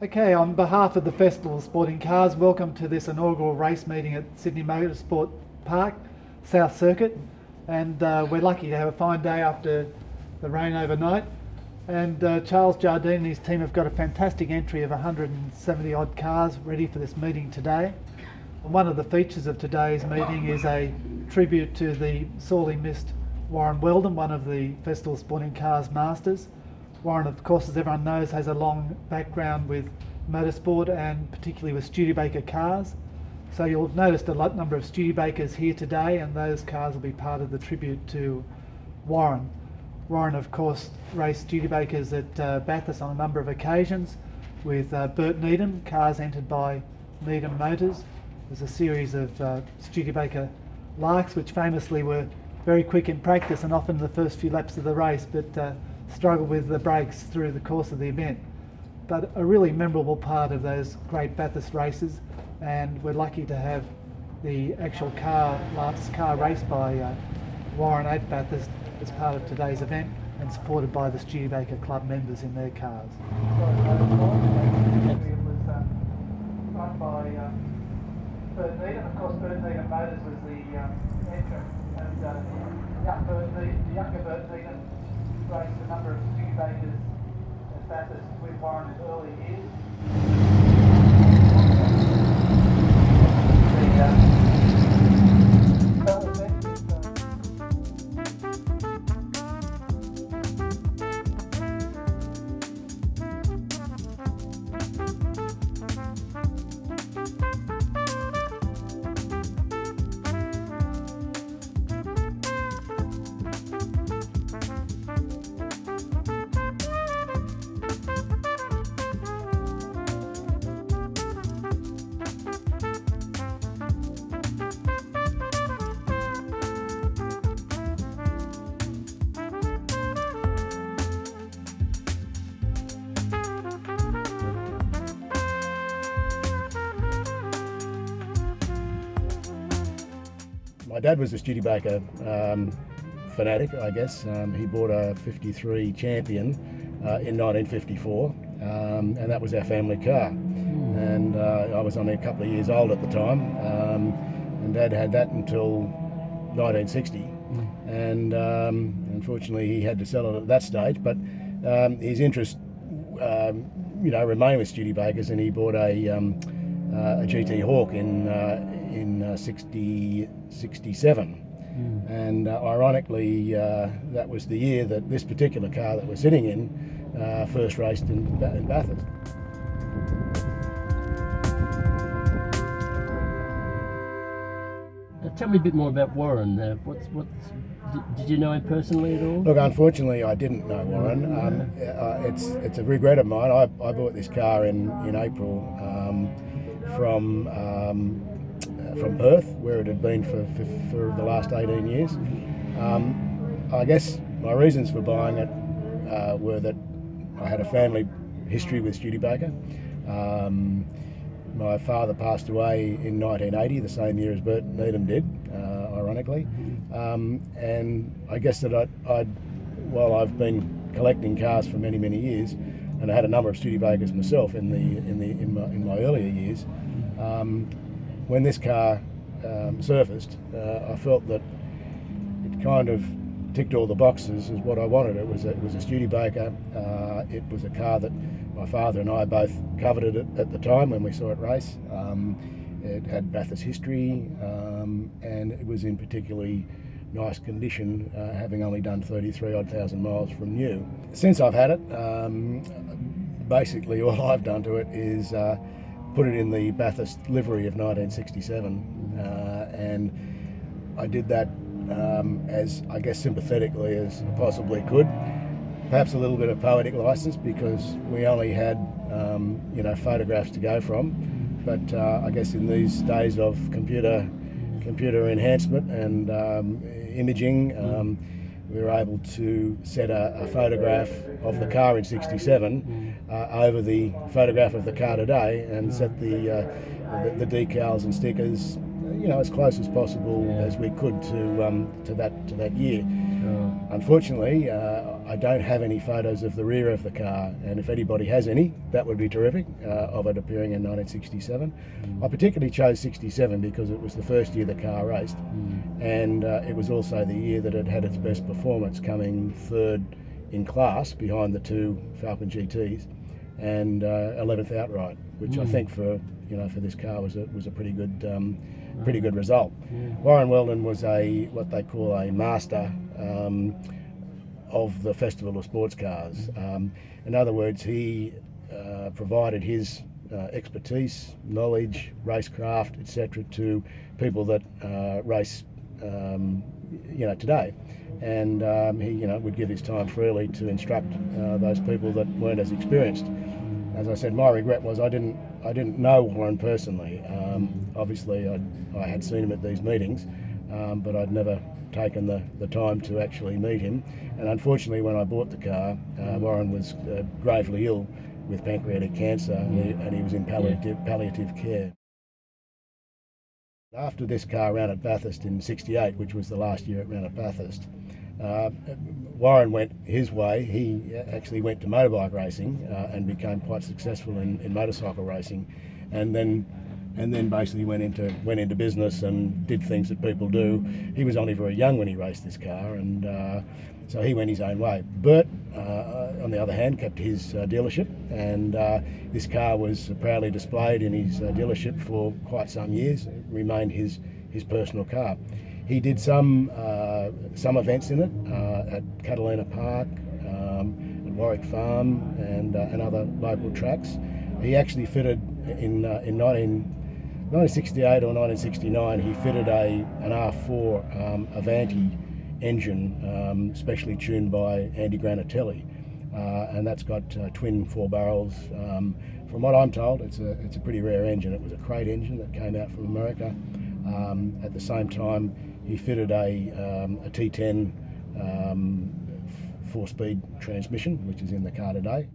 Okay, on behalf of the Festival of Sporting Cars, welcome to this inaugural race meeting at Sydney Motorsport Park, South Circuit. And we're lucky to have a fine day after the rain overnight. And Charles Jardine and his team have got a fantastic entry of 170 odd cars ready for this meeting today. And one of the features of today's meeting is a tribute to the sorely missed Warren Weldon, one of the Festival of Sporting Cars masters. Warren, of course, as everyone knows, has a long background with motorsport and particularly with Studebaker cars. So you'll have noticed a number of Studebakers here today, and those cars will be part of the tribute to Warren. Warren, of course, raced Studebakers at Bathurst on a number of occasions with Bert Needham, cars entered by Needham Motors. There's a series of Studebaker Larks, which famously were very quick in practice and often the first few laps of the race, but struggled with the brakes through the course of the event. But a really memorable part of those great Bathurst races, and we're lucky to have the actual last car raced by Warren at Bathurst as part of today's event and supported by the Studebaker Club members in their cars. It was run by Bert Needham. Of course, Bert Needham Motors was the entrant, and the younger Bert Needham raced a number of Studebakers at Bathurst with Warren in early years. My dad was a Studebaker fanatic, I guess. He bought a 53 Champion in 1954, and that was our family car. And I was only a couple of years old at the time, and Dad had that until 1960. And unfortunately, he had to sell it at that stage. But his interest, remained with Studebakers, and he bought a GT Hawk in 67. And ironically, that was the year that this particular car that we're sitting in first raced in Bathurst. Tell me a bit more about Warren. Did you know him personally at all? Look, unfortunately, I didn't know Warren. It's a regret of mine. I bought this car in April from Perth, where it had been for the last 18 years. I guess my reasons for buying it were that I had a family history with Studebaker. My father passed away in 1980, the same year as Bert Needham did, ironically. And I guess that while I've been collecting cars for many, many years, and I had a number of Studebakers myself in my earlier years, when this car surfaced, I felt that it kind of ticked all the boxes as what I wanted. It was a Studebaker. It was a car that my father and I both coveted at the time when we saw it race. It had Bathurst history, and it was in particularly nice condition, having only done 33,000 miles from new. Since I've had it, basically all I've done to it is put it in the Bathurst livery of 1967, and I did that as, I guess, sympathetically as I possibly could. Perhaps a little bit of poetic license, because we only had photographs to go from, but I guess in these days of computer enhancement and imaging, we were able to set a photograph of the car in '67 over the photograph of the car today, and set the decals and stickers, as close as possible as we could to that year. Unfortunately, I don't have any photos of the rear of the car, and if anybody has any, that would be terrific, of it appearing in 1967. I particularly chose 67 because it was the first year the car raced, and it was also the year that it had its best performance, coming third in class behind the two Falcon GTs, and 11th outright, which I think for this car was a pretty good result. Warren Weldon was what they call a master of the Festival of Sports Cars. In other words, he provided his expertise, knowledge, racecraft, etc., to people that race today, and he would give his time freely to instruct those people that weren't as experienced. As I said, my regret was I didn't know Warren personally. Obviously, I had seen him at these meetings, but I'd never taken the time to actually meet him. And unfortunately, when I bought the car, Warren was gravely ill with pancreatic cancer, and he was in palliative care. After this car ran at Bathurst in '68, which was the last year it ran at Bathurst, Warren went his way. He actually went to motorbike racing and became quite successful in motorcycle racing, and then basically went into business and did things that people do. He was only very young when he raced this car, and so he went his own way. Bert, on the other hand, kept his dealership, and this car was proudly displayed in his dealership for quite some years. It remained his personal car. He did some events in it at Catalina Park, at Warwick Farm, and other local tracks. He actually fitted in 1968 or 1969. He fitted an R4 Avanti engine, specially tuned by Andy Granatelli, and that's got twin 4 barrels. From what I'm told, it's a pretty rare engine. It was a crate engine that came out from America. At the same time, he fitted a T10 4-speed transmission, which is in the car today.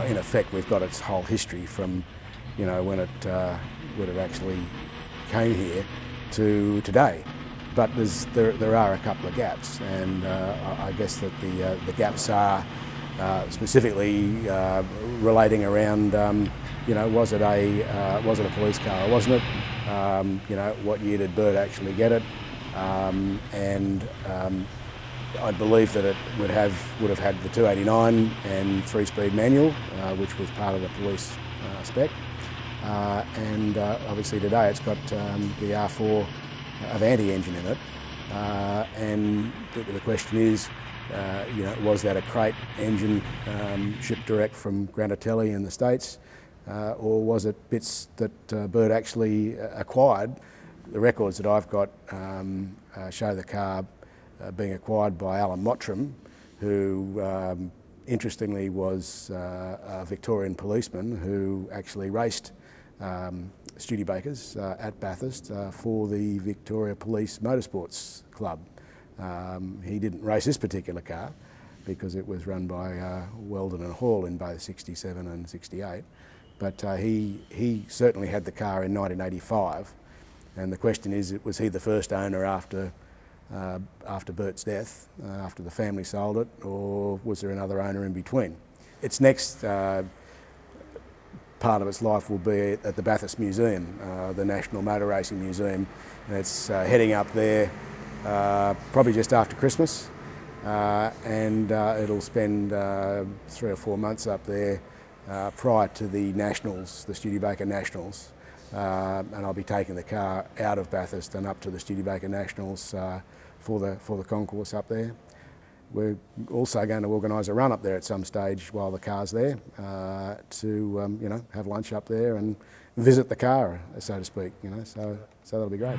In effect, we've got its whole history from, when it actually came here to today. But there are a couple of gaps, and I guess that the gaps are specifically relating around, was it a police car or wasn't it? What year did Bert actually get it? I believe that it would have had the 289 and 3-speed manual, which was part of the police spec. Obviously today it's got the R4 Avanti engine in it. And the question is, was that a crate engine shipped direct from Granatelli in the States, or was it bits that Bert actually acquired? The records that I've got show the car being acquired by Alan Mottram, who interestingly was a Victorian policeman who actually raced Studebakers at Bathurst for the Victoria Police Motorsports Club. He didn't race this particular car because it was run by Weldon and Hall in both '67 and '68, but he certainly had the car in 1985, and the question is, was he the first owner after Bert's death, after the family sold it, or was there another owner in between? Its next part of its life will be at the Bathurst Museum, the National Motor Racing Museum, and it's heading up there probably just after Christmas, and it'll spend 3 or 4 months up there prior to the Nationals, the Studebaker Nationals, and I'll be taking the car out of Bathurst and up to the Studebaker Nationals for the concourse up there. we're also going to organise a run up there at some stage while the car's there to have lunch up there and visit the car, so to speak. So that'll be great.